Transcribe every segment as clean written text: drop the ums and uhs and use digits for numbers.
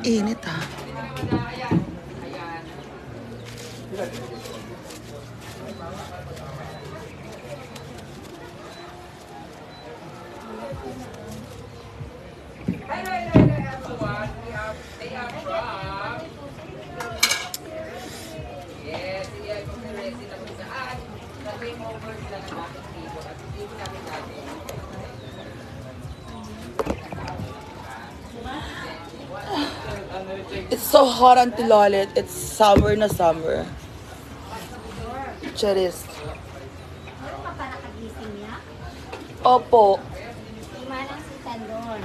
Init ha. It's so hot on Tilolit. It's summer na summer. Charis. Ano pa pa nakagising niya? Opo. Lima lang si Tandon.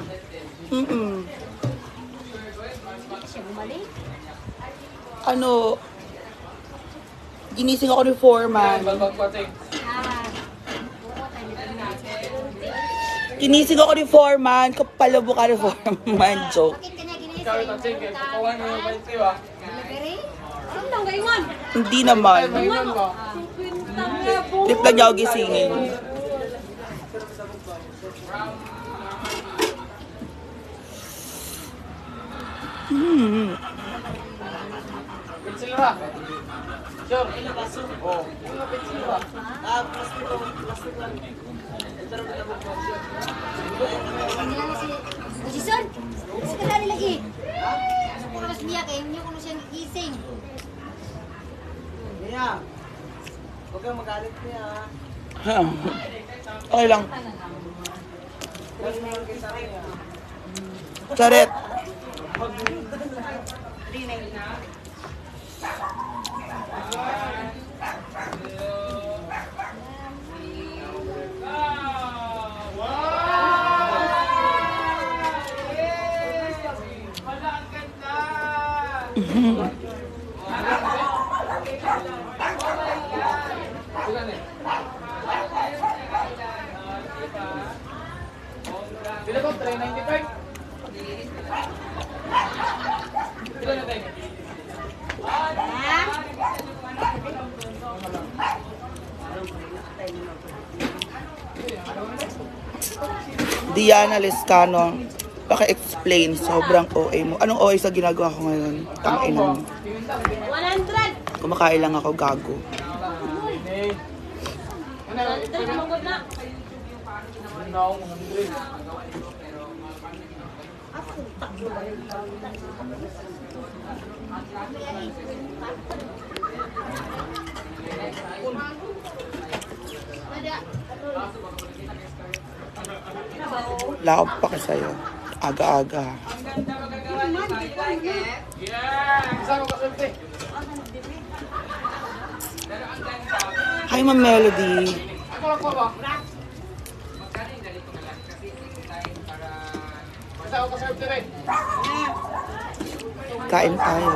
Hindi siya bumalik. Ano, ginising ako ni Foreman. Oo, tayo Ginising ako ni Foreman. Kapalabo ka ni Foreman. Joke. bakit ka niya ginising? Delivery? Ano lang gayon? Hindi naman. Trip lang niya ako gisingin. Si Son, kasi kadali lagi. Ano ko na siya kaya hindi ko na siya gising. Mia, huwag kang magalit niya. Okay lang. Charet. Bila ko, 395. Bila na tayo. Diana Lescano. Paki-explain. Sobrang OA mo. Anong OA sa ginagawa ko ngayon? Tangina mo. 100! Kumakain lang ako, gago. 100 magod na. Wala akong pake sa'yo. Aga-aga. Hi, Ma'am Melody. Kain tayo.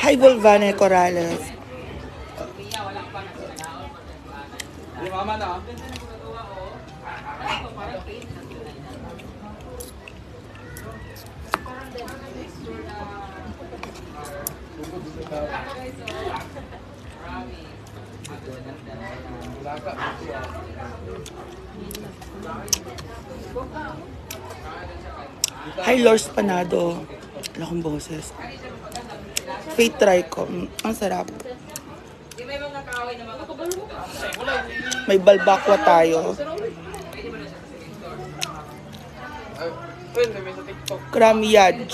Hi, Volvane Corrales. Mama na. Hi, Lors Panado. Wala akong boses. Faith try ko. Ang sarap. May balbakwa tayo. Kramyaj.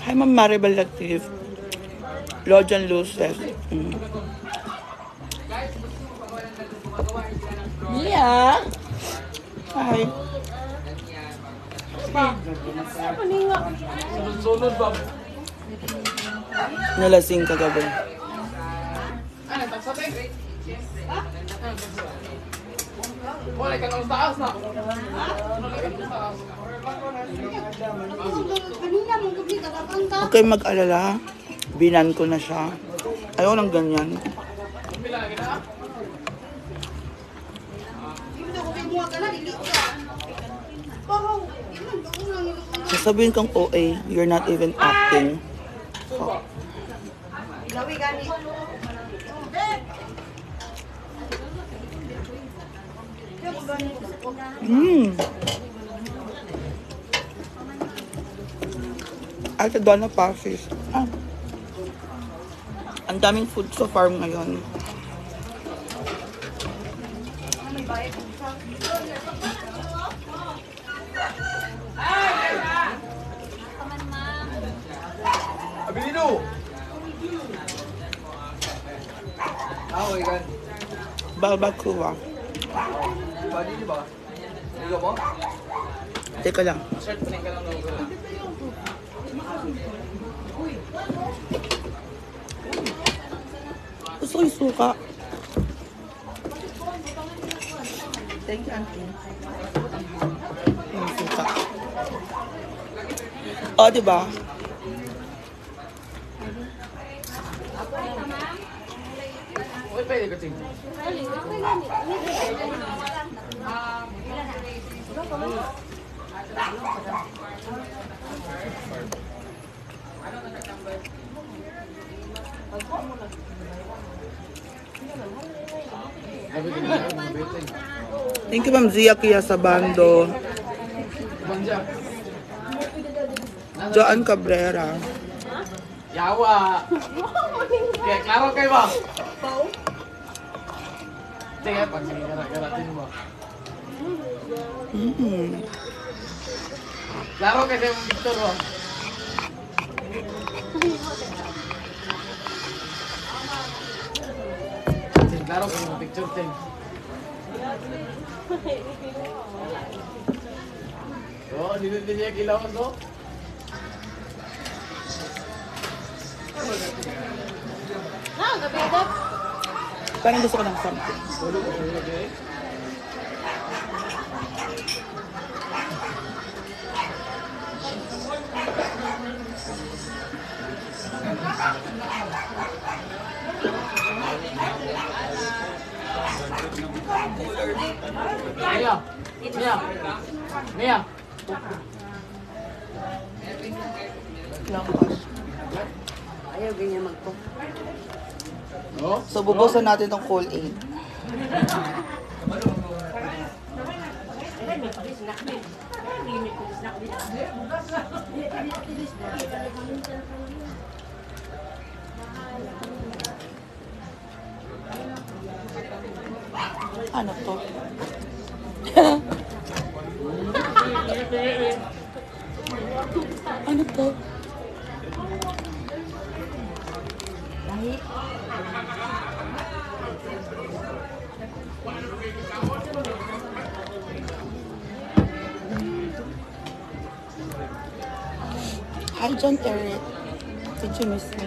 Hi, Ma'am Maribel Latif. Lojan Luces. Mia! Hi. Sunod-sunod ba? Nalasing kagabi. Ano, tagsa tayo? Wala ka nang taas na. Kanina mong gabi kakakanta. Huwag kayong mag-alala. Binan ko na siya. Ayaw ng ganyan. Pila lagi na? Hindi ko kinuha ka na, dili ka. Parang, ilan ako lang nilukong. Sasabihin kang OA, you're not even acting. Ilawi gani. Ate Donna Passes. Ah. Ang daming food sa farm ngayon. Abilino! Oh my God. Barbacoa. Bali di ba? Ikaw mo? Teka lang. Shirt pa rin ka lang logo. Gusto ko yung suka. Thank you, Auntie. Yung suka. O, diba? Okay, pwede ka ting. Thank you, Ma'am Zia Kia sa bando. Banja. Joan Cabrera. Yawa! Kaya klaro kayo ba? Tingnan, pag sige gara-garatin mo. Klaro kayo sa yung picture mo. Klaro kayo yung picture, Ting. Oh, hindi niya kilawan, no? Parang gusto ko ng something. Mia! Mia! Mia! Ayaw ganyan magpo. Oh? So, bubusan natin tong cool aid. Ano to? Ano to? Hi, John Terry. Did you miss me?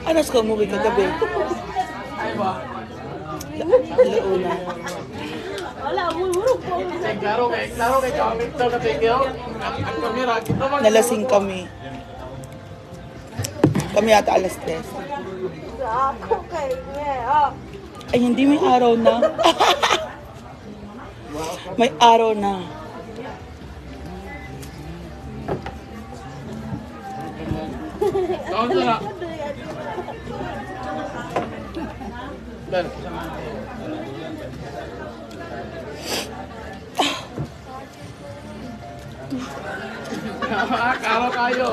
Anas ka umuwi kagabi. Ay ba? Launa. Klaro kay kamit daw ka tingyo. Ang kamera, kita man. Nalasing kami. Kami yata alas 3. Ako kay niya. Ay, hindi may araw na. May araw na. Taon na. Ben. Karo kayo.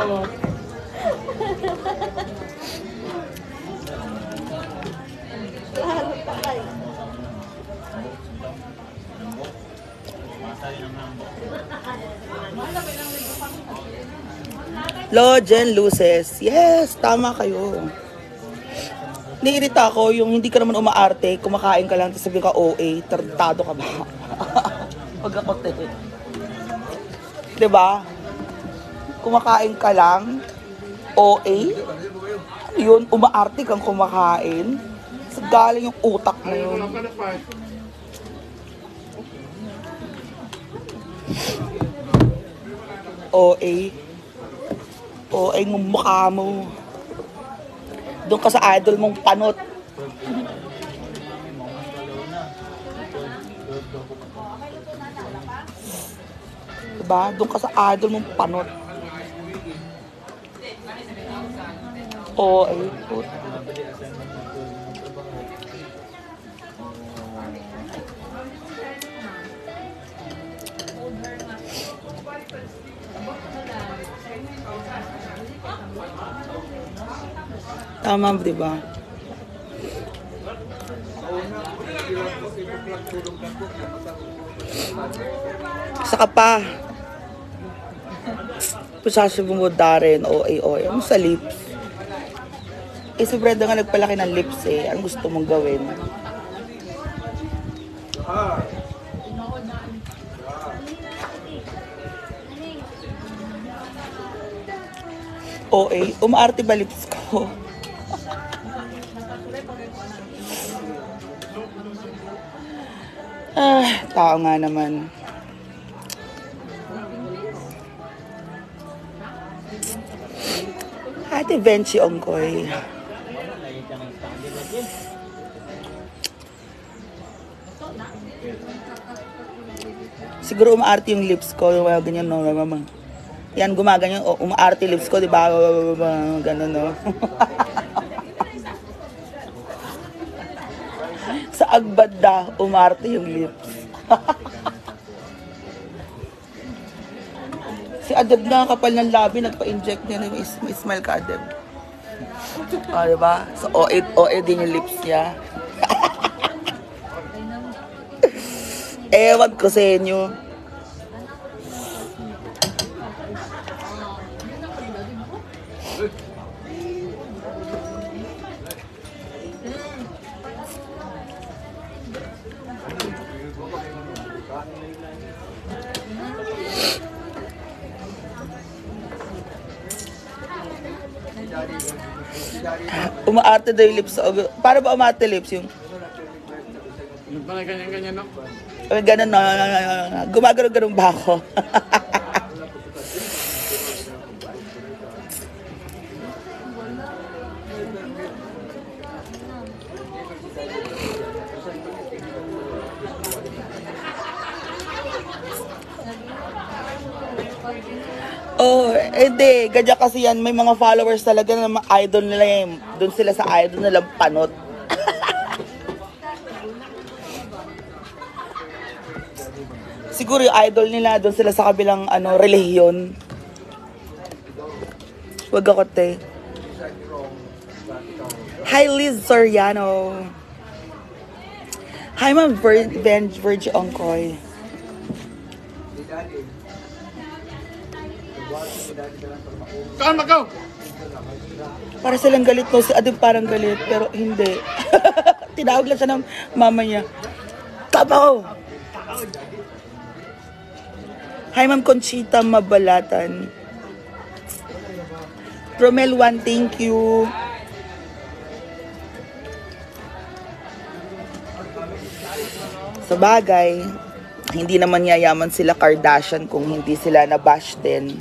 Logen Luces. Yes, tama kayo. Naiirita ako yung hindi ka naman umaarte, kumakain ka lang, tapos sabihin ka OA, tartado ka ba? Pag ako diba? Kumakain ka lang, OA? Ano yun? Umaarte kang kumakain? Sa galing yung utak na yun. OA? OA ng mukha mo. Doon ka sa idol mong panot. Diba? Doon ka sa idol mong panot. OA. Tama, di ba? Saka pa. Pusasibong mo darin, OA. Ano sa lips? Eh, si Brenda nga nagpalaki ng lips eh. Anong gusto mong gawin? OA, umaarte ba lips ko? Tao nga naman. Ate Venchi Ongkoy. Siguro umaarte yung lips ko, yung ganyan no, mama. Yan, gumaganyan, umaarte lips ko, di ba? Ganun, no? Sa agbad da, umaarte yung lips. Si Adeb na kapal ng labi, nagpa-inject niya, may smile ka, Adeb. O, di ba? So, OA din yung lips niya. Ewan ko sa inyo. Umaarte daw yung lips. Para ba umaarte lips yung? Yung pala ganyan-ganyan, no? Ganun, no? Gumagano-ganon ba ako? Oh, hindi. Gadya kasi yan. May mga followers talaga na mga idol nila yung doon sila sa idol nilang panot. Siguro yung idol nila doon sila sa kabilang relihiyon. Wag ako, te. Hi, Liz Soriano. Hi, Ma'am Virgie Ongkoy. Saan magaw? Para silang galit no. Si Adib parang galit, pero hindi. Tinawag lang siya ng mama niya. Tabaw! Hi, Ma'am Conchita Mabalatan. Romel 1, thank you. Sa bagay, hindi naman yayaman sila Kardashian kung hindi sila nabash din.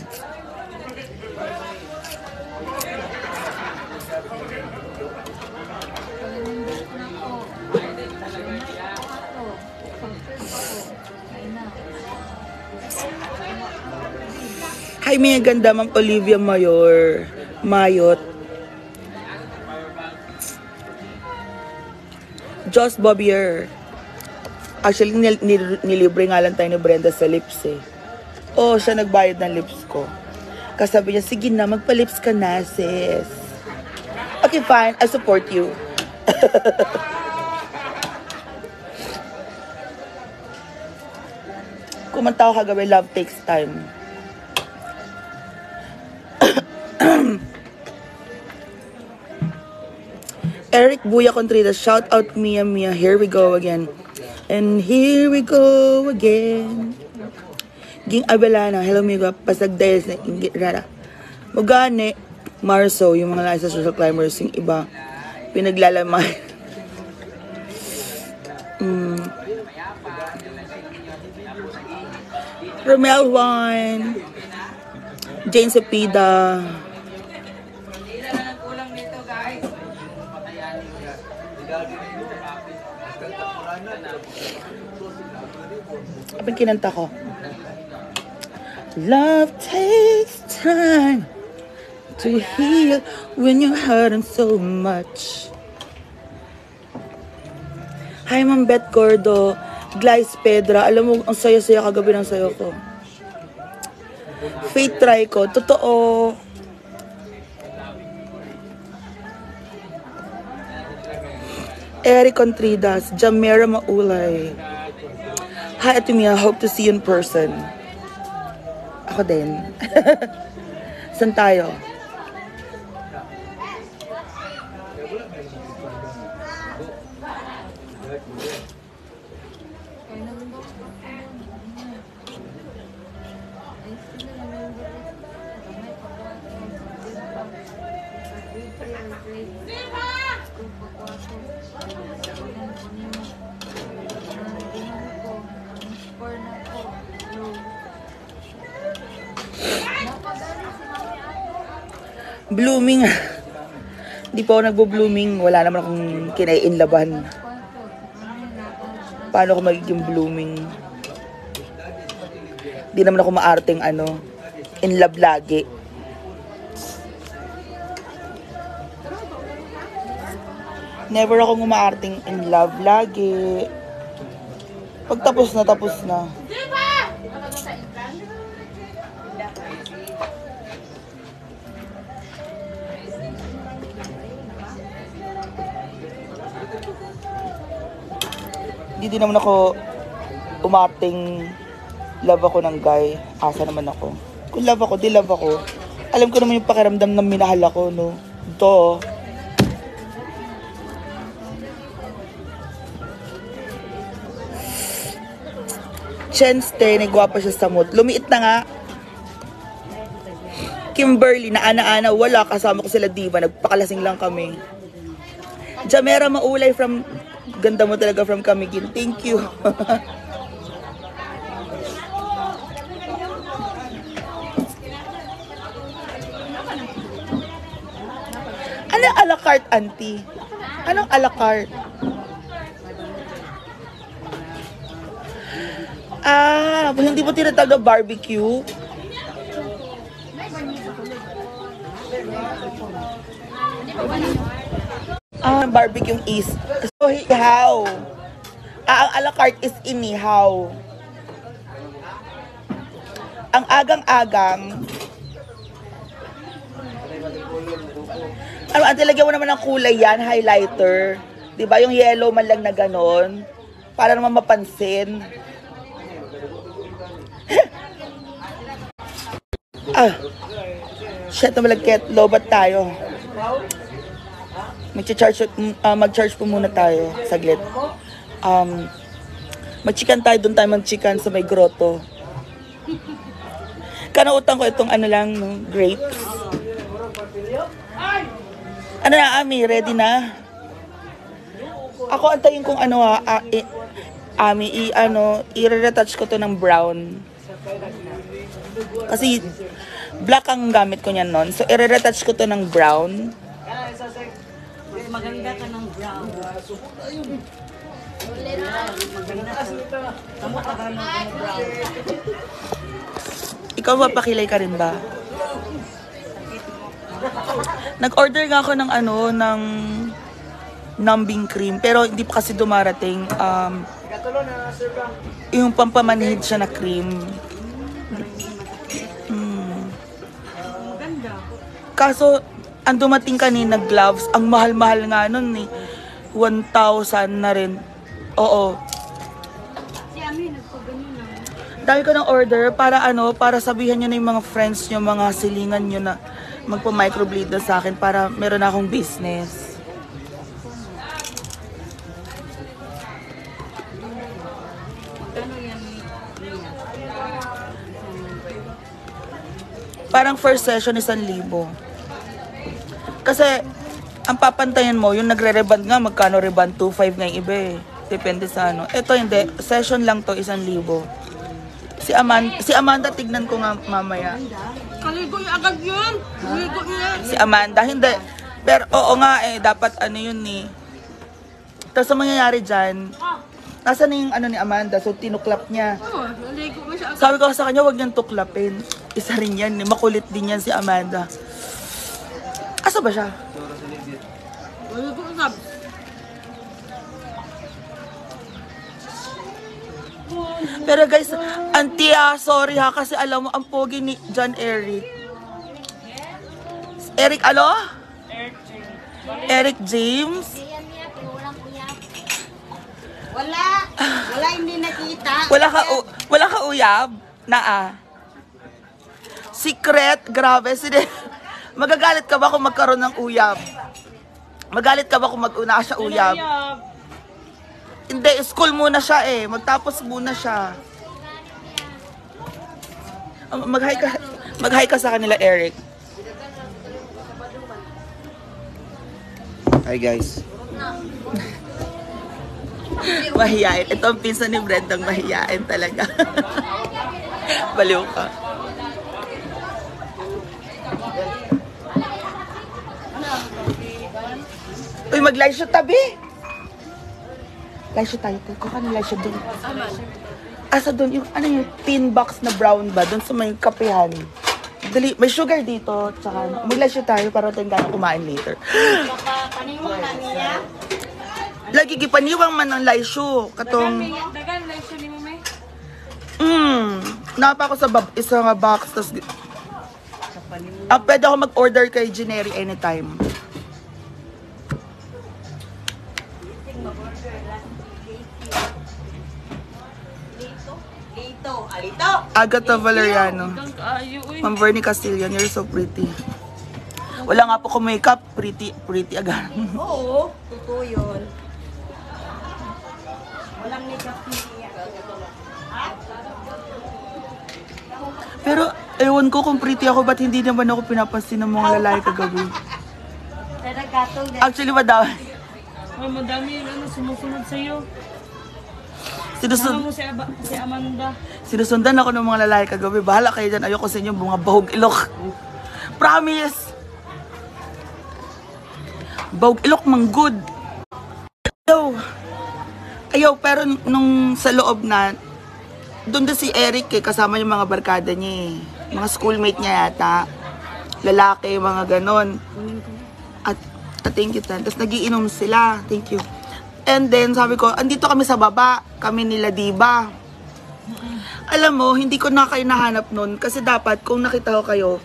Mia Ganda, Ma'am Olivia Mayot. Joss Bobbier. Actually, nilibre nga lang tayo ni Brenda sa lips eh. Oh, siya nagbayad ng lips ko. Kasabi niya, sige na, magpa-lips ka na, sis. Okay, fine. I support you. Kumanta ko kagabi, love takes time. Eric Buya Contreras, shout out Mia, here we go again. And here we go again. Ging Abelana, hello Miga, pasagdayas na inggit rara. Mugane, Marso, yung mga nasa social climbers, yung iba, pinaglalamay. Romel Juan, Jane Cepida, Apang kinanta ko? Love takes time to heal when you're hurting so much. Hi, Ma'am Beth Gordo. Glyce Pedra. Alam mo, ang saya-saya kagabi ng sayo ko. Faith try ko. Totoo. Eric Contreras. Jamera Maulay. Hi, Ate Mia. Hope to see you in person. Ako din. Saan tayo? Blooming. Di pa ako nagbo-blooming. Wala naman akong kinai-inlaban. Paano ako magiging blooming? Di naman ako maarting in love lagi. Never akong umaarting in love lagi. Pag tapos na, tapos na. Hindi din naman ako umating love ako ng guy. Asa naman ako. Kung love ako, di love ako. Alam ko naman yung pakiramdam ng minahal ako, no? Ito. Chenste, nagwapa siya sa mood. Lumiit na nga. Kimberly, na ana-ana, wala. Kasama ko sila diva. Nagpakalasing lang kami. Jamera Maulay from... Ganda mo talaga from Camiguin. Thank you. Ano a la carte, auntie? Anong a la carte? Hindi mo tinatawag na barbecue? Barbecue is so ihaw. Ang a la carte is inihaw. Ang agang-agang. Ang lagyan mo naman ng kulay yan, highlighter. Diba yung yellow man lang na ganon? Para naman mapansin. Shit na malagkit. Lobat tayo. Mag-charge po muna tayo. Saglit. Mag-chicken tayo. Doon tayo mag-chicken sa may grotto. Kanautan ko itong grapes. Ano na, Ami? Ready na? Ako antayin kong Ami, i-retouch ko to ng brown. Kasi black ang gamit ko niyan nun. So, i-retouch ko to ng brown. Maganda ka ng brown. Maganda ka. Tama ka ng brown. Ikaw mapakilay ka rin ba? Nag-order nga ako ng ng numbing cream. Pero hindi pa kasi dumarating. Yung pampamanhid siya na cream. Kaso, ang dumating kanina gloves, ang mahal-mahal nga nun eh. 1,000 na rin. Oo. Si Ami, nagpaganyan na. Dami ko ng order para para sabihan nyo na yung mga friends nyo, mga silingan nyo na magpa-microbleed na sa akin para meron akong business. Parang first session 1,000. Kasi, ang papantayan mo, yung nagre-reband nga, magkano reband? 2,500 nga yung iba eh. Depende sa Ito hindi, session lang to, 1,000. Si Amanda, tignan ko nga mamaya. Kaligo yung agad yun. Kaligo yun. Si Amanda, hindi. Pero oo nga eh, dapat yun eh. Tapos ang mangyayari dyan, nasa na yung ni Amanda, so tinuklap niya. Oo, naligo mo siya agad. Sabi ko sa kanya, huwag niyang tuklapin. Isa rin yan, makulit din yan si Amanda. Asa ba siya? Kaligo ka. Pero guys, auntie sorry ha, kasi alam mo, ang pogi ni John Eric. Eric, Eric James? Yan niya, pero walang uyap. Wala hindi nakita. Wala ka uyab? Secret, grabe. Magagalit ka ba kung magkaroon ng uyab? Magalit ka ba kung mag-una siya uyab? Hindi, school muna siya eh. Magtapos muna siya. Mag-hi ka sa kanila, Eric. Hi guys. Mahiyain. Ito ang pinsan ni Brendang mahiyain talaga. Baliw ka. Uy, mag-live shoot tabi. Live shoot tayo. Kuha ng live shoot dun. Asa dun? Yung, yung tin box na brown ba? Dun sa may kapehan. Dali, may sugar dito. Tsaka, mag-live shoot tayo para tayo gano'ng kumain later. Paniwang na niya. Lagi gipaniwang man ng live show. Katong... Dagan, live show ni mo may. Napa ako sa isang box. Tas, pwede ako mag-order kay Generi anytime. Alito. Agatha Valeriano. Kaayo, uy. Ma'am Bernie Castillan, you're so pretty. Wala nga po ko makeup, pretty agad. Oo, totoo yun. Walang makeup niya. Pero, ewan ko kung pretty ako, ba't hindi naman ako pinapansin ng mga lalaki kagabi? Pero gatong din. Actually, madami. Ay, madami yung sumusunod sa'yo. Sinusund Ano mo si Amanda? sinusundan ako ng mga lalaki kagabi. Bahala kayo dyan, ayoko sa inyo mga bahog ilok. Promise! Bahog ilok mang good. Ayaw, pero nung sa loob na, doon na si Eric kasama yung mga barkada niya eh. Mga schoolmate niya yata. Lalaki, mga ganon. At thank you, Tan. Tapos nagiinom sila. Thank you. And then, sabi ko, andito kami sa baba. Kami nila Diba. Alam mo, hindi ko na kayo nahanap nun. Kasi dapat, kung nakita ko kayo,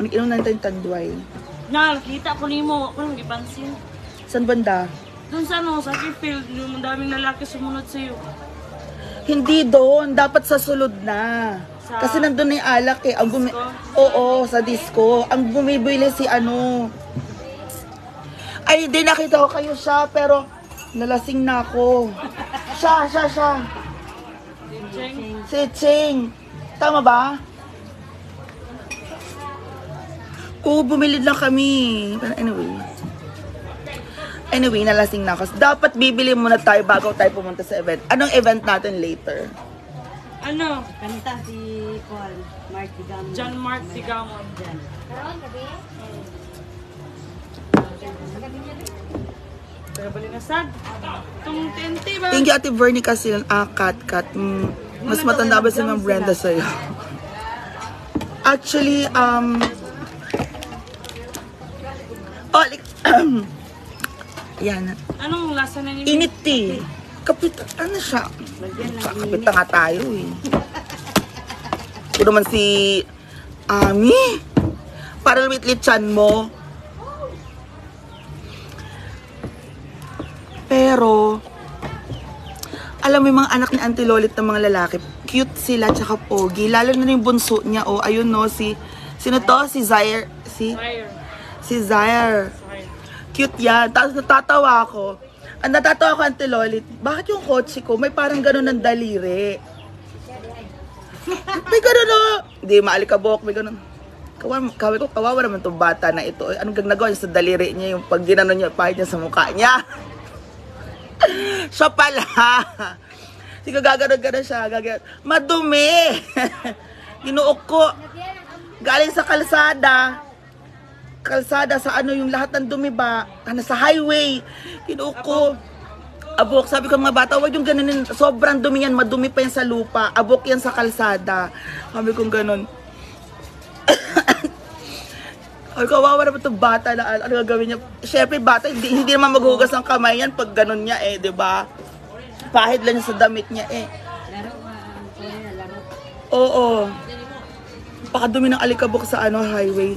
inom natin yung tanduay. Nakita ko ni mo. Ako nang ipansin. San banda? Doon sa sa field, yung daming lalaki sumunod sa'yo. Hindi doon. Dapat sa sulod na. Kasi nandun na yung alak eh. Oo, sa disco. Ang bumibili si Ay, hindi nakita ko kayo siya, pero nalasing na ako. Siya. Si Cheng. Tama ba? Oo, bumili lang kami. Pero anyway, nalasing na ako. Dapat bibili muna tayo bago tayo pumunta sa event. Anong event natin later? Ano? Kanta si Paul Mark Digamon. John Mark Digamon. Karoon, gabi? Pero balinasad. Itong TNT ba? Thank you, Ate Bernie Castillan. Kat. Mas matanda ba si Ma'am Brenda sa'yo? Actually, yan. Anong lasa na niyo? Init eh. Kapit, ano siya? Kakapit na nga tayo eh. Ito naman si Ami. Para lumit-lit chan mo. Pero, alam mo yung mga anak ni Auntie Lolit ng mga lalaki, cute sila tsaka pogi. Lalo na yung bunso niya, oh, ayun no, sino to? Si Zaire. Si Zaire. Cute yan. Tapos natatawa ako. Ang natatawa ko, Auntie Lolit, bakit yung kotse ko may parang gano'n ng daliri? May gano'n no? Hindi, maalikabok, may gano'n. Kawawa naman itong bata na ito. Anong gagnagawa niya sa daliri niya, yung pag ginano niya, pahit niya sa mukha niya. Siya pala. Sige, gagano'n siya. Madumi. Ginuok ko. Galing sa kalsada. Kalsada sa ano yung lahat ng dumi ba? Sa highway. Ginuok ko. Abok, sabi ko mga bata, wag yung ganunin. Sobrang dumi yan. Madumi pa yan sa lupa. Abok yan sa kalsada. Sabi kong ganun. Ay, kawawa naman itong bata na ano gagawin niya. Siyempre, bata, hindi naman maghugas ng kamay yan pag ganun niya eh, di ba? Pahid lang sa damit niya eh. Laro. Oo. Pakadumi ng alikabok sa ano, highway.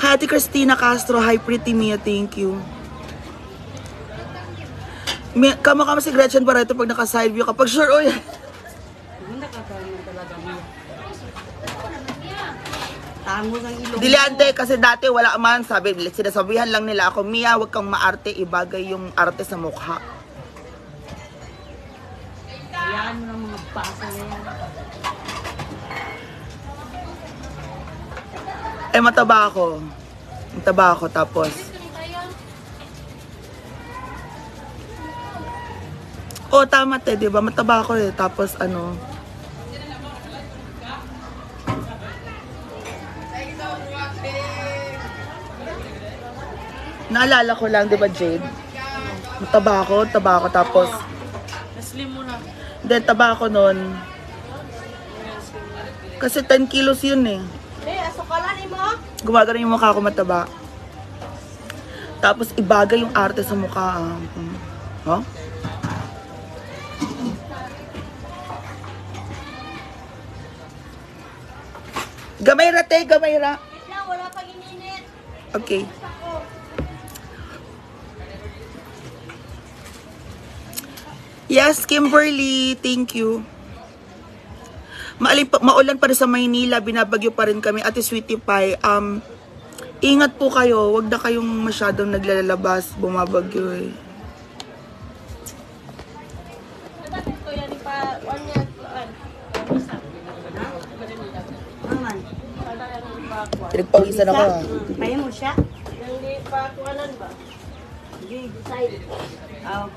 Hi, Ate Christina Castro. Hi, Pretty Mia. Thank you. Kama si Gretchen Barreto pag naka-side view kapag sure, oy. Hindi ka talaga Mia. Tangos ang ilong. Diliante, kasi dati wala man, sinasabihan lang nila ako, Mia, wag kang maarte, ibagay yung arte sa mukha. Hayaan mo ng mga basa na yan. Eh, mataba ako. Mataba ako, tapos. Oh, tama te, di ba? Mataba ako eh, tapos ano. Naalala ko lang, di ba, Jade? Mataba ako, tapos. Slim mo na. Then, taba ako nun. Kasi 10 kilos yun eh. Gumagano yung mukha ko mataba. Tapos, ibagay yung arte sa mukha. Huh? Gamayra, te, gamayra. Wala pang ininit. Okay. Yes, Kimberly, thank you. Maulan pa rin sa Maynila, binabagyo pa rin kami. Ate Sweetie Pie, ingat po kayo, wag na kayong masyadong naglalabas, bumabagyo eh. Maman. Pinagpawisan ako ah. Paya mo siya? Hindi pa kuwanan ba? Hindi, side. Oh.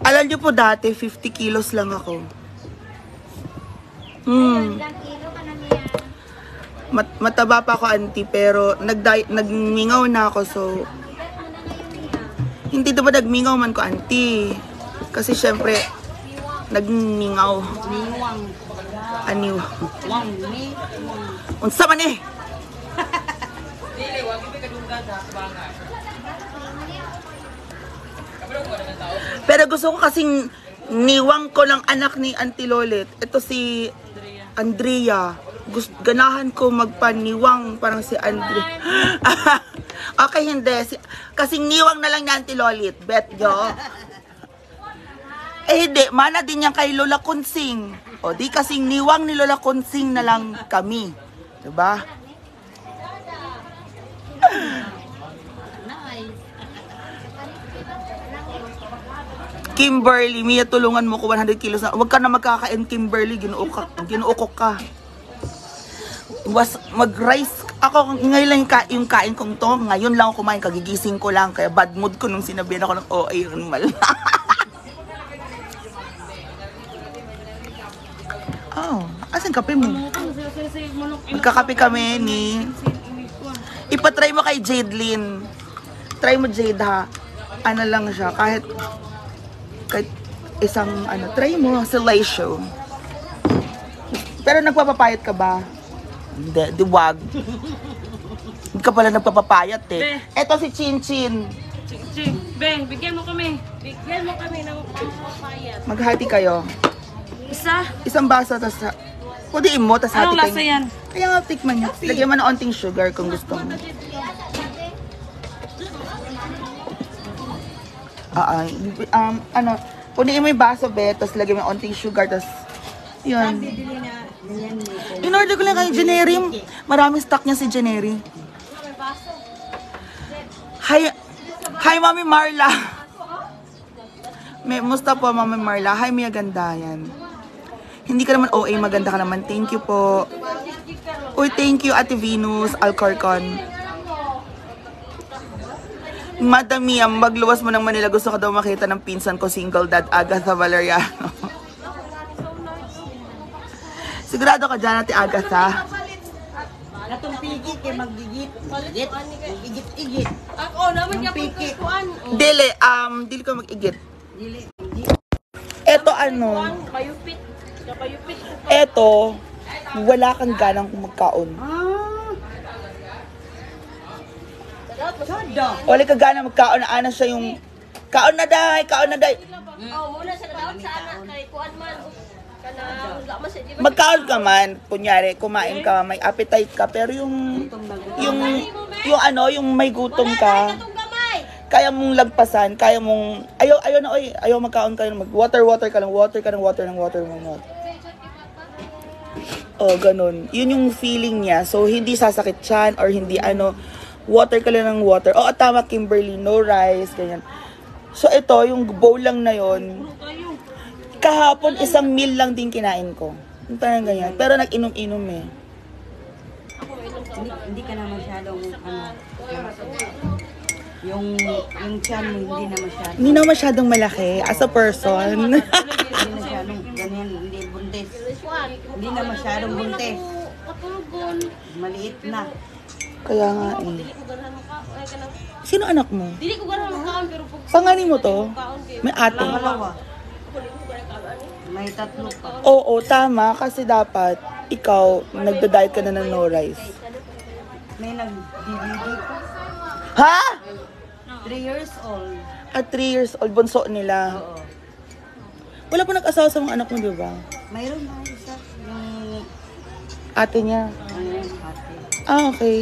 Alam niyo po dati, 50 kilos lang ako. Ilang kilo ka na niya? Mataba pa ako, auntie, pero nagmingaw na ako, so... Hindi diba nagmingaw man ko, auntie? Kasi syempre, nagmingaw. Niwang. Aniw. Wang. Niwang. Unsa man eh? Pero gusto ko kasing niwang ko ng anak ni Auntie Lolit. Ito si Andrea. Ganahan ko magpaniwang parang si Andrea. Okay, hindi. Kasing niwang na lang ni Auntie Lolit. Bet nyo. Eh hindi, mana din yan kay Lola Kunsing. O di kasing niwang ni Lola Kunsing na lang kami. Diba? Kimberly, Mia, tulungan mo ko 100 kilos na. Huwag ka na magkakain, Kimberly. Ginuukok ka. Mag-rice. Ako, ngayon lang yung kain kong to. Ngayon lang ako kumain, kagigising ko lang. Kaya bad mood ko nung sinabihan ako ng ayun mal. Oh, asan kape mo? Ano sila sa Kasi manok. Magkakape kami ni... Ipatry mo kay Jadelyn. Try mo, Jade, ha? Ano lang siya, kahit isang, try mo, Silatio. Pero nagpapapayat ka ba? Hindi, wag. Hindi ka pala nagpapapayat, eh. Eto si Chin Chin. Beng, bigyan mo kami. Bigyan mo kami ng papayat. Maghati kayo. Isa? Isang baso, tas pudiin mo, tas hati Anong kayo. lasa yan? Kaya nga, tikman niya. Lagyan mo ng onting sugar kung gusto mo. Pudiin mo yung baso, be, tas lagyan mo yung onting sugar, tas yun. In-order ko lang kay Janeri. Maraming stock niya si Janeri. Hi, Mami Marla. Musta po, Mami Marla? Hi, Mia, ganda yan. Hindi ka naman OA, maganda ka naman. Thank you po. Uy, thank you, Ate Venus Alcorcon. Madam Mia, magluwas mo ng Manila. Gusto ka daw makita ng pinsan ko, single dad, Agatha Valeriano. Sigurado ka dyan, Ate Agatha. Katong pigit kay magigit. Igit-igit. Ako, naman niya kung kukuan. Dili, dili ko mag-igit. Dili. Eto ano, Payupit. Kapayupit. eto, wala kang ganang magkaon. Sada. Wala ka ganang magkaon na ana siya yung, kaon na day, kaon na day. Oh, muna sa daot sa anak kay kuan man. Kana wala man sa di ba? Magkaon ka man, kunyari, kumain ka, may appetite ka, pero yung may gutom ka, Katong gamay. kaya mong lagpasan, kaya mong, ayaw magkaon ka, water ka lang, water mo. Oh, ganun. Yun yung feeling niya. So, hindi sasakit siyan or hindi water ka lang ng water. Oh, tama, Kimberly, no rice, ganyan. So, ito, yung bowl lang na yon. Kahapon, isang meal lang din kinain ko. Yung parang ganyan. Pero nag-inom-inom eh. Hindi ka na masyadong yung tiyan mo hindi na masyadong. Hindi na masyadong malaki as a person. Hindi na masyadong ganyan, hindi buntis. Hindi na masyadong buntis. Katulgon. Maliit na. Kaya nga eh. Dili ko ganahan makaon. Ay kanang Sino anak mo? dili ko ganahan makaon pero pag Panganin mo to? May ate. Pangalawa. May tatlo pa. Oo, tama. Kasi dapat ikaw, nagda-diet ka na ng no rice. May nag-DVD pa. Ha? 3 years old. At 3 years old, bunso nila. Oo. Wala pa nag-asawa sa mga anak mo, di ba? Mayroon na isa. Yung Ate niya. ate. Ah, okay.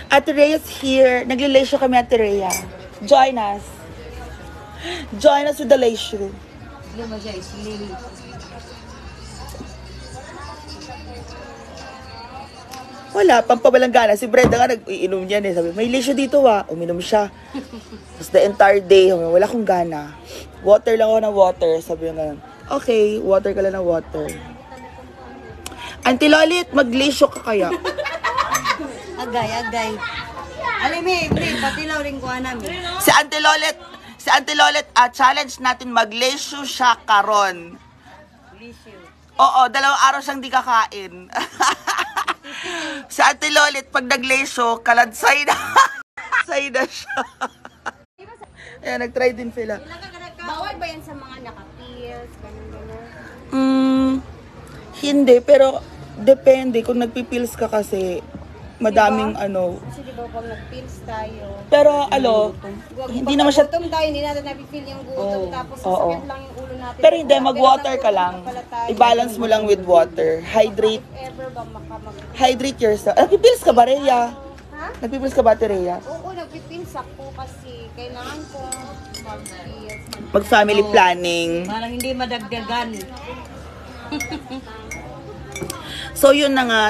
Ate Rhea is here. Nagle-leisure kami, Ate Rhea. Join us. Join us with the leisure. Hindi ba siya isling? Wala, pampabalanggana. Si Brenda nga nag-iinom niyan eh. Sabi, may leisure dito uminom siya. Tapos the entire day, wala akong gana. Water lang ako ng water. Sabi niya ganun. Okay, water ka lang ng water. Auntie Lolit, mag-leisure ka kaya? Agay. Alime, patilaw rin ko namin. Si Auntie Lolit, challenge natin mag-leisure siya karon. Oo, 2 araw siyang di kakain. Si Ate Lolit, pag nag-leisure, kalansay na. Say na siya. Ayan, nag-try din sila. bawal ba yan sa mga naka-pills, ganun. Hindi, pero depende. Kung nagpipills ka kasi, madaming Kasi di ba pag nag-pills tayo, Pero hindi naman siya. gutom tayo, hindi natin napipil yung gutom, tapos sasakit lang yung ulo natin. Pero hindi, mag-water ka lang. I-balance mo lang with water. Hydrate. If ever ba Hydrate yourself. Nagpipills ka ba, Rhea? Ha? Nagpipills ka ba, Ate Rhea? Oo, nagpipills ako kasi kailangan ko mag-pills. Mag-family planning. Parang hindi madagdagan. So, yun na nga.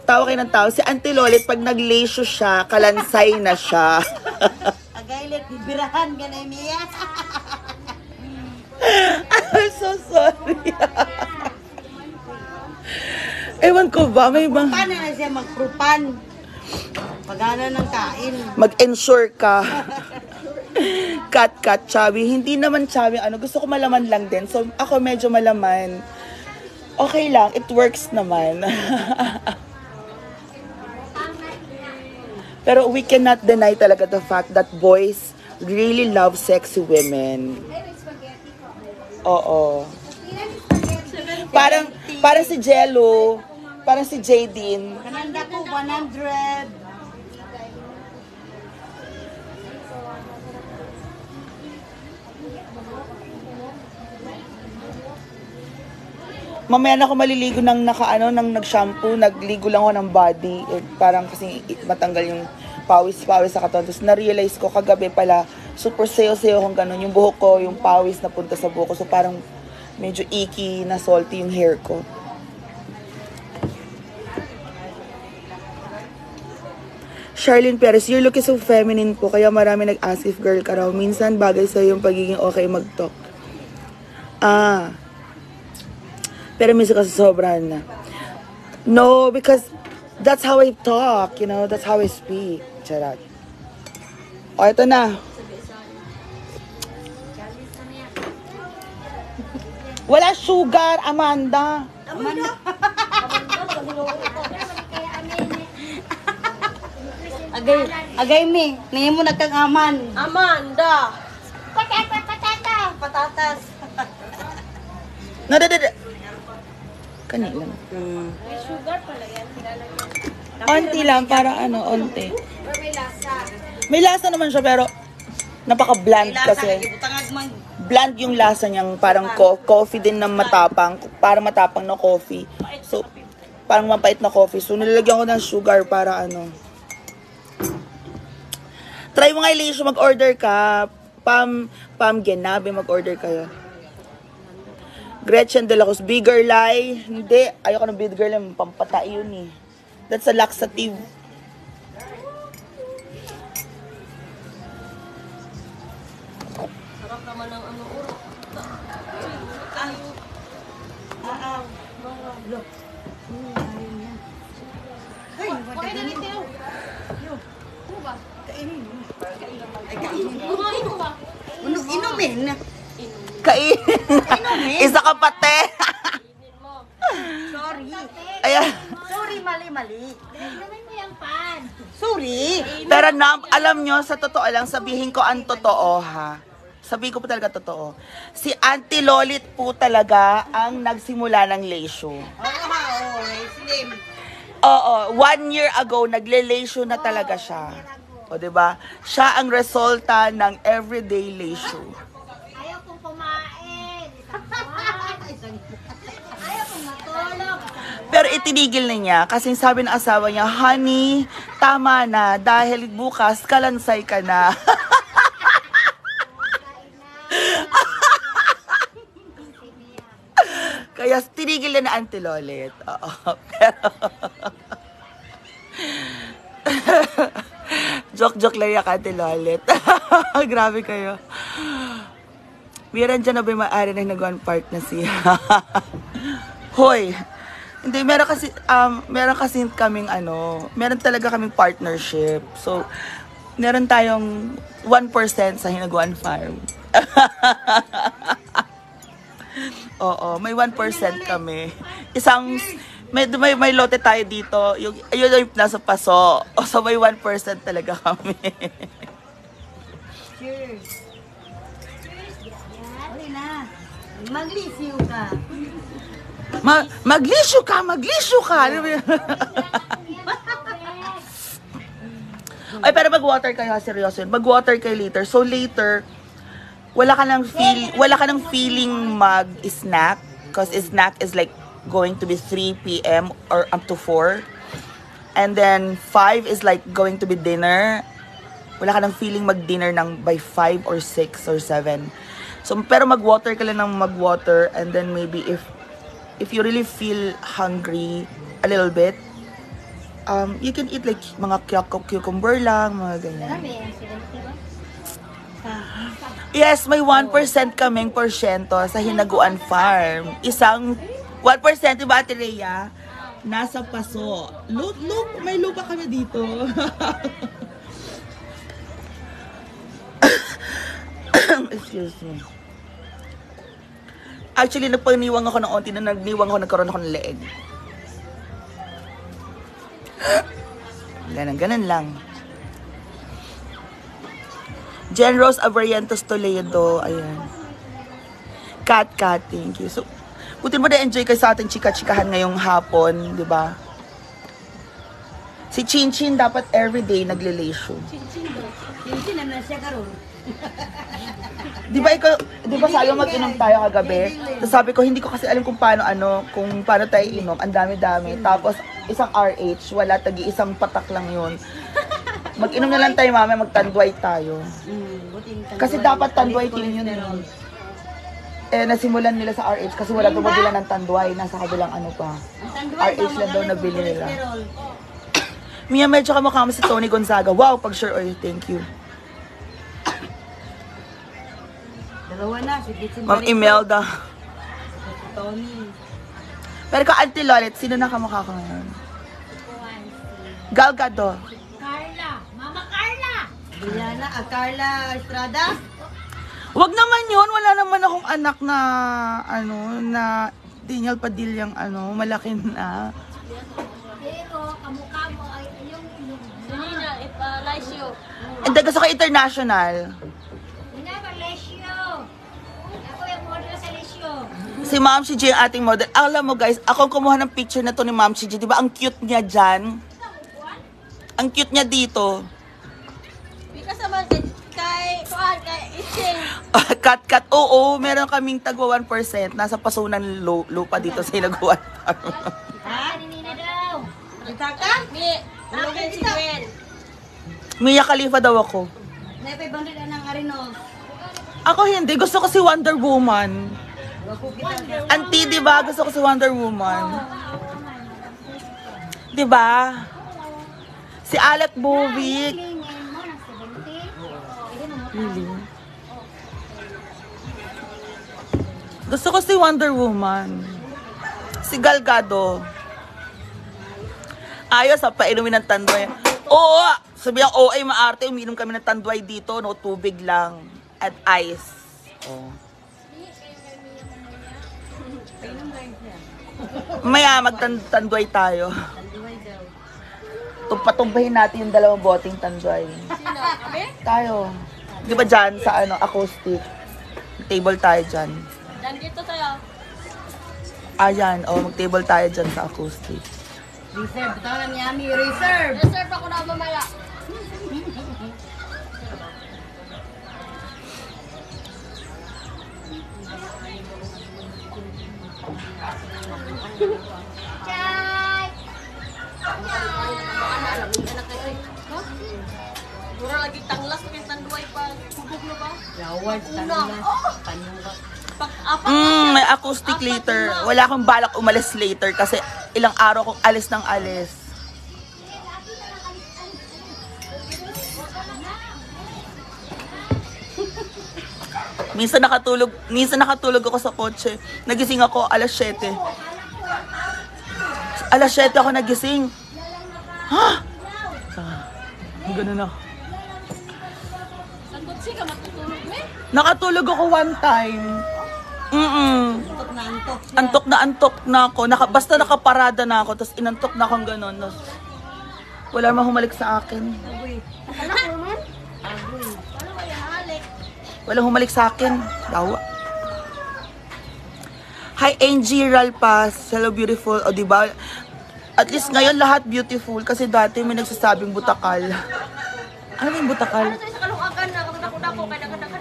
Tawa kayo ng tao. Si Auntie Lolit, pag nag-leisure siya, kalansay na siya. Agaylet, bibirahan ka na Mia. I'm so sorry. Ewan ko ba, may ba? Paano na siya magprupan? Pagana ng kain. Mag-ensure ka. Kat, chubby. Hindi naman chubby. Gusto ko malaman lang din. So, ako medyo malaman. Okay lang, it works naman. Pero we cannot deny talaga the fact that boys really love sexy women. Oo. Parang si Jello, parang si Jadine. Kananda ko, 100. Mamaya na ako maliligo ng nang nag-shampoo, nagligo lang ako ng body. Parang kasi matanggal yung pawis-pawis sa katawan. Tapos na-realize ko kagabi pala, super sayo-sayo kung ganun. Yung buhok ko, yung pawis na punta sa buhok ko. So parang medyo icky na salty yung hair ko. Charlene Perez, you're looking so feminine po. Kaya marami nag-ask if girl ka raw. Minsan bagay sa'yo yung pagiging okay mag-talk. Pero minsan kasi sobrahan na. No, because that's how I talk, you know, that's how I speak. Charot. O, ito na. Wala sugar, Amanda. Agay mi, ngayon mo nagkang-aman. Amanda! Patatas. Nadadada. Kanila. May sugar pala yan. Onti lang, para ano, onti. May lasa naman siya, pero napaka-bland kasi. Bland yung lasa niyang parang coffee din na matapang. Parang matapang na coffee. So, parang mapait na coffee. So, nilalagyan ko ng sugar para ano. Try mo nga, Elisha, mag-order ka. Pam Genabe, mag-order kayo. Gretchen de la Cruz, bigger lie. Hindi, ayoko ng bigger lie. Pampatay yun eh. That's a laxative. Sarap naman ng ano, uro. Inumin. Kain. Isa ka pate. Sorry. Ayan. Sorry, mali. Naman mo yung pan. Sorry. Pero alam nyo, sa totoo lang, sabihin ko ang totoo ha. Sabihin ko po talaga totoo. Si Auntie Lolit po talaga ang nagsimula ng leisyo. Slim. Oo, 1 year ago, nagle-leisyo na talaga siya. O, diba? Siya ang resulta ng everyday leisyo. Ayaw kong kumain. Ayaw kong matulog. Pero itinigil na niya kasi sabi ng asawa niya, honey, tama na dahil bukas kalansay ka na. Kaya tinigil na Auntie Lolit. Oo. Pero joke lang yung Auntie Lolit. Grabe kayo. Meron dyan na ba yung maaari na nag-one part na siya? Hoy! Hindi, meron kasi kaming meron talaga kaming partnership. So, meron tayong 1% sa Hinaguan Farm. Oo, may 1% kami. May lote tayo dito. Yun yung nasa paso. O, so may 1% talaga kami. Cheers. Hali na. Maglisiw ka. Maglisyo ka! Ano ba yun? Ay, pero mag-water kayo, seryoso yun. Mag-water kayo later. So later, wala ka ng feeling mag-snack. Because snack is like going to be 3 p.m. or up to 4. And then 5 is like going to be dinner. Wala ka ng feeling mag-dinner ng by 5 or 6 or 7. So, pero mag-water ka lang ng mag-water. And then maybe if you really feel hungry a little bit, you can eat like mga cucumber lang, mga ganyan. Yes, may 1% kaming porsyento sa Hinaguan Farm. Isang 1%, diba, Ate Rhea? Nasa paso. May lupa kami dito. Excuse me. Actually, nagpaniwang ako ng onti na nagniwang ako, nagkaroon ako ng leeg. Ganun lang. Jen Rose Avarientos Toledo. Ayan. Kat, thank you. So, buti mo na-enjoy kayo sa ating chika-chikahan ngayong hapon, di ba? Si Chinchin dapat everyday nagle-leisure. Hindi na siya karon. Di ba ikaw, di ba sayo mag-inom tayo kagabi? Tapos sabi ko, hindi ko kasi alam kung paano tayo inom. Ang dami-dami. Tapos, isang RH, wala, tagi-isang patak lang yun. Mag-inom na lang tayo, mama, magtandway tayo. Kasi dapat tandway kin yun. Nasimulan nila sa RH kasi wala tumabila ng tandway. Nasa kabilang ano pa. RH lang daw nabili nila. Mia, medyo kamukha mo si Tony Gonzaga. Wow, pag sure oil, thank you. Dalawa na, si Gitsin Ma'am Imelda. Tony. Pero ka, Auntie Lolet, sino na kamukha ko ngayon? Gal Gadot. Carla! Mama Carla! Diana, Carla Estrada. Wag naman yun. Wala naman akong anak na, na Daniel Padillang, malaki na. Pero, kamukha mo ay yung Janina, Laisyo. Hindi, gusto ko international. Never Lesio. Ako yung model sa Lesio. Si Ma'am Shiji ang ating model. Alam mo guys, ako ang kumuha ng picture na to ni Ma'am Shiji. Di ba ang cute niya dyan? Ang cute niya dito. Because naman kay Iching. Kat, oo. Meron kaming tagwa 1%. Nasa pasunan lupa dito sa Ilaguan. Ha? Ninina daw. Kita ka? Tulungin si Gwen. Mia Khalifa daw ako. Nepe bandit ng Arinos. Ako hindi. Gusto ko si Wonder Woman. Wapo kita. Auntie, di ba? Gusto ko si Wonder Woman. Di ba? Si Alec Bovic. Ngayon mo, ng 70. Pwede mo mo. Really? Gusto ko si Wonder Woman. Si Gal Gadot. Ayos, painumin ng tanduay. Oo! Sabi ang OA maarte, uminom kami ng tanduay dito, no? Tubig lang. At ice. Oh. Maya, magtanduay tayo. Patumbahin natin yung dalawang boteng tanduay. Sino? Kami? Tayo. Di ba dyan sa acoustic? Table tayo dyan. Dito tayo. Ayan, mag-table tayo dyan sa acoustic. Reserve. Tawagan niya Ami. Reserve. Reserve ako na mamaya. Chay! Mura lagi tanglas ng tanduay pa. Kubog na ba? Lawad. Tanulas. Tanong ka. Pag-apat May acoustic later. Wala akong balak umalis later kasi ilang araw kong alis ng alis. Minsan nakatulog ako sa kotse. Nagising ako alas 7. Alas 7 ako nagising. Ha? Ganun ako. Sa kutsi ka matutulog mo eh. Nakatulog ako one time. Antok na antok. Antok na ako. Basta nakaparada na ako. Tapos inantok na akong gano'n. Tapos, wala namang humalik sa akin. Walang humalik sa akin. Dawa. Hi, Angie Ralpas. Hello, beautiful. O, diba? At least ngayon lahat beautiful. Kasi dati may nagsasabing butakal. Ano yung butakal? Ano tayo sa kalungakan na dako kaya dagan-dagan.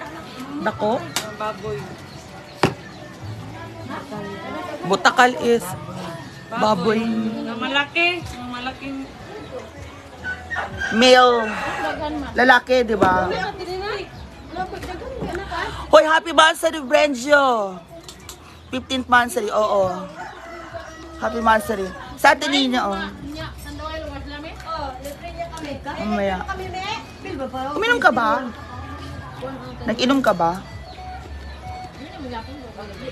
Nako? Butakal is baboy. Malaking. Male. Lalaki, di ba? Hoy, happy birthday, Brengio! 15th monthsary, oo. Happy monthsary. Sa atin niya, oh. Tanduay lugar namin. Oh, libre niya kami. Mamaya. Kami me. Pil ba pa? Uminom ka ba? Nag-inom ka ba?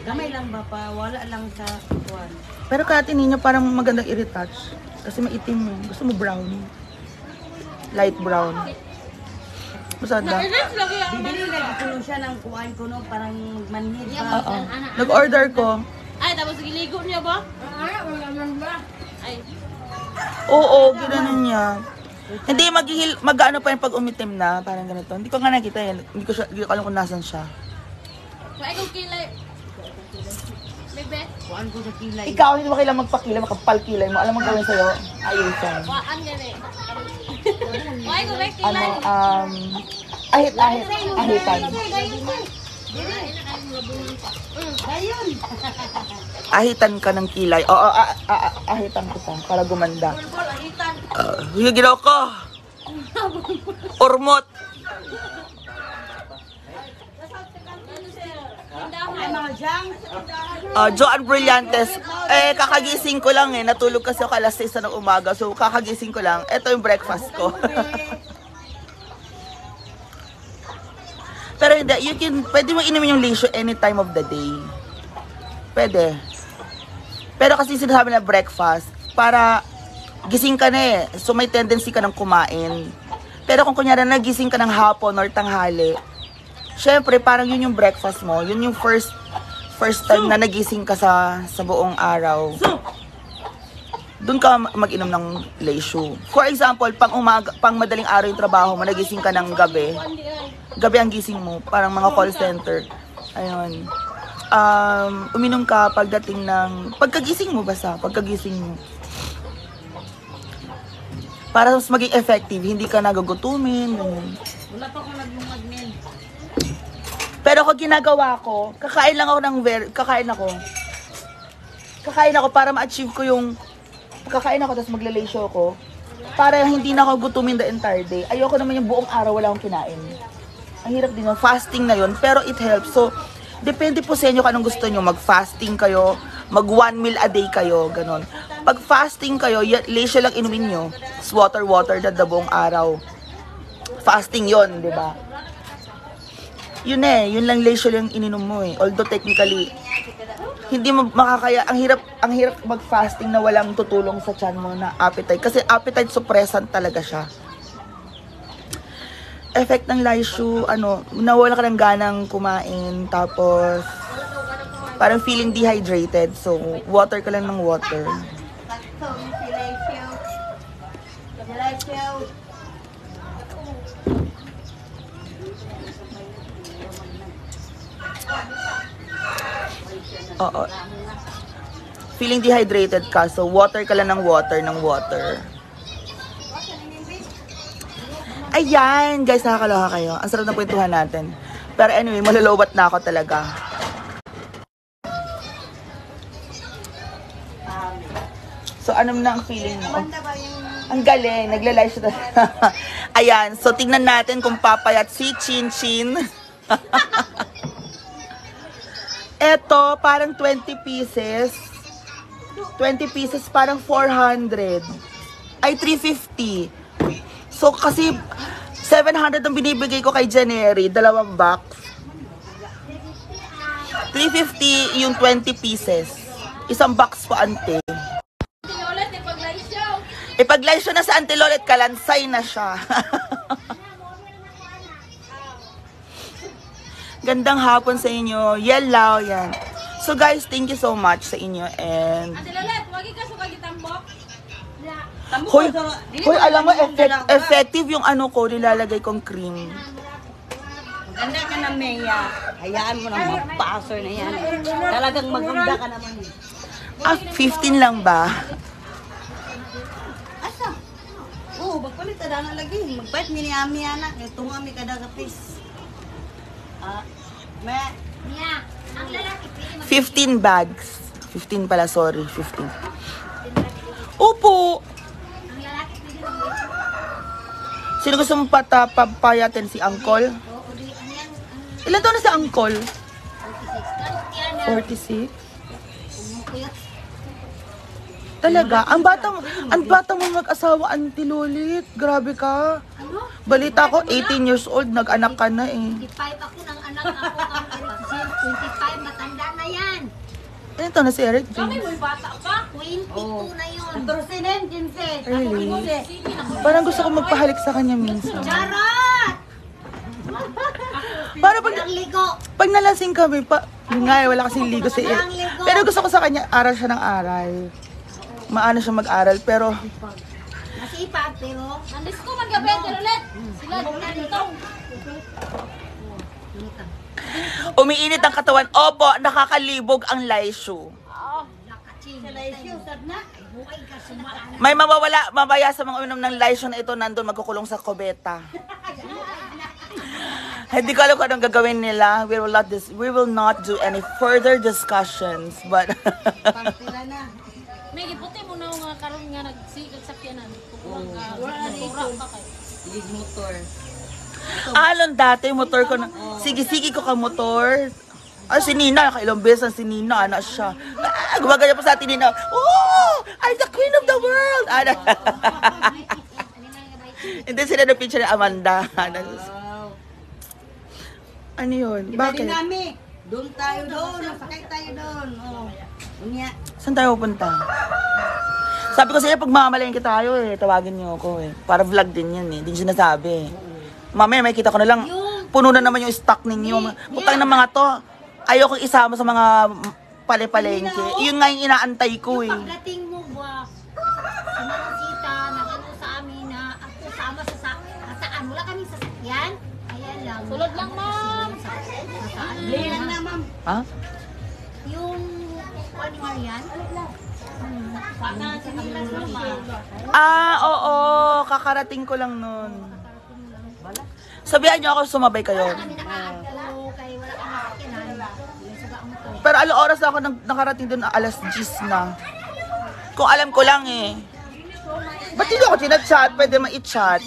Gamay lang ba pa? Wala lang sa kuwan. Pero kati niya parang magandang i-retouch. Kasi maitim mo. Gusto mo brown. Light brown. Masada. Nailis lagi ako. Bibili lagi ko siya ng kuhaan ko no, parang manhid Oo. pa. Nag-order ko. Ay, tapos giligo niya ba? Ay, Oo, ginanon niya. Hindi, mag-ano pa yung pag umitim na. Parang ganito. Hindi ko nga nakita yan. Hindi ko alam kung nasan siya. kaya kung kilay. Bebe, Kuhaan ko sa kilay. Ikaw, hindi mo kailangan magpakilay, makapalkilay mo. Alam mo gawin sa'yo? Ayusan. waan gani. Why ko ba Ano, kilay? ahitan. Ayun! Ahitan ka ng kilay. Oo, ahitan kita para gumanda. Yung ginawa ko. Ormot. Ay, mga jang! Joan Brillantes. Kakagising ko lang Natulog kasi ako alas 6 ng umaga. So, kakagising ko lang. Ito yung breakfast ko. Pero hindi, pwede mo inumin yung leisure any time of the day. Pwede. Pero kasi sinasabi na breakfast, para gising ka na So, may tendency ka ng kumain. Pero kung kunyari nagising ka ng hapon or tanghali, syempre, parang yun yung breakfast mo. Yun yung first time na nagising ka sa buong araw. Doon ka mag-inom ng leisure. For example, pang madaling araw yung trabaho mo, nagising ka ng gabi. Gabi ang gising mo, parang mga call center. Ayun. Uminom ka pagdating ng... Pagkagising mo basta, pagkagising mo. Para mas maging effective, hindi ka nagugutumin, ganyan. Wala pa akong naglungag niyan. Pero kung ginagawa ko, kakain ako para ma-achieve ko yung... Kakain ako, tapos magla-leisure ko. Para hindi na ako gutumin the entire day. Ayoko naman yung buong araw wala akong kinain. Ang hirap din yun. Fasting na yun, pero it helps. So, depende po sa inyo kung anong gusto nyo. Mag-fasting kayo, mag 1 meal a day kayo, ganon. Pag fasting kayo, leisure lang inumin nyo. Water na buong araw. Fasting yon, di ba? Yun yun lang leisure yung ininom mo Although technically, hindi mo makakaya, ang hirap mag-fasting na walang tutulong sa tiyan mo na appetite. Kasi appetite suppressant talaga siya. Effect ng leisure, nawala ka ng ganang kumain, tapos parang feeling dehydrated. So, water ka lang ng water. Oo. Feeling dehydrated ka, so water ka lang ng water. Ayan, guys, nakakaloka kayo. Ang sarap ng kwentuhan natin. Pero anyway, malulowat na ako talaga. So, ano na ang feeling mo? Ang galing, nagla-live siya. Ayan, so tingnan natin kung papayat si Chin Chin. Eto, parang 20 pieces. 20 pieces, parang 400. Ay, 350. So, kasi 700 ang binibigay ko kay January, 2 box. 350 yung 20 pieces. Isang box po, ante. Ipag-live siya na sa Auntie Lolet, kalansay na siya. Gandang hapon sa inyo. Yellow, yan. So guys, thank you so much sa inyo and... Ate Lolet, wagi ka sa kagitambok. Hoy, alam mo, effective yung ko, nilalagay kong cream. Maganda ka na, Mea. Hayaan mo na mapasor na yan. Talagang maganda ka naman. 15 lang ba? Asa? Oo, magpalit ka na lagi. Magpalit mini-ami anak. Ito nga may kadagapis. Mia, ang lalaki, 15 bags. 15 pala, sorry. 15. Opo! ang lalaki pwede lang. Sino gusto mong papayatin? Si Uncle? Oo, di, ano yan? Ilan taon na si Uncle? 46. 46? Kuyot. Talaga? Ang bata mo mag-asawa, Auntie Lolit. Grabe ka. Ano? Balita ko, 18 years old, nag-anak ka na 25 ako ng anak ako kang Eric Zen. 25, matanda na yan. Ilan taon na si Eric Kami James? mo'y bata pa. 22 na yun. 14, 15. Really? Parang gusto ko magpahalik sa kanya minsan. Charot! Para pag, Walang ligo. pag nalasing kami, yun nga, wala kasing ligo si Pero gusto ko sa kanya, aral siya ng aral. Maano siya mag-aral, pero Masipag, pero Nandis ko mag-gabeter ulit. Sila dito. umiinit ang katawan. Opo, nakakalibog ang laisyo. May mamaya sa mga uminom ng laisyo na ito, nandun magkukulong sa kubeta. Hindi ko alam kung anong gagawin nila. We will not do any further discussions, but May giputi mo na nga karon nga nagsigag sa pianan. Kukulang ka. Ka kay. Lead motor. alon dati, motor ko na, sige-sige ko ka motor. Ah, si Nina, kailang beses ang si Nina, anak siya. Ah, gumagaya pa sa atin Nina, oh, I'm the queen of the world. Hindi sila na picture ni Amanda. Ano yun? Bakit? Dynamic. Doon tayo doon. Sakay tayo doon. Oh. Unya. Saan tayo pupunta? Sabi ko sa'yo, pag mamamalengke tayo tawagin niyo ako Para vlog din yan Hindi siya sinasabi. Mamaya may kita ko na lang, puno na naman yung stock ninyo. Putang ng mga to, ayoko isama sa mga pale-palengke. Yun nga yung inaantay ko pagdating mo ba, si Marosita, nag-ano sa amin na ako sama sa saan. Wala kaming sasakyan. Ayan lang. Sulod lang, ma'am. Lilan na, ma'am. Ha? Yung ano nga yan? Ah, oo. Kakarating ko lang nun. Sabihan niyo ako sumabay kayo. Kami nakakagalo kay wala kang sasakyan. Yung suga mo to. Pero alang oras na ako nakarating dun, alas 10 na. Kung alam ko lang Ba't hindi ako chinat-chat? Pwede ma-i-chat.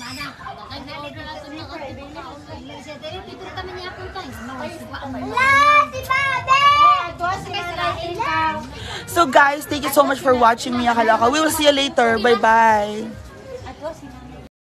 So guys, thank you so much for watching Mia Kalaka. We will see you later. Bye-bye.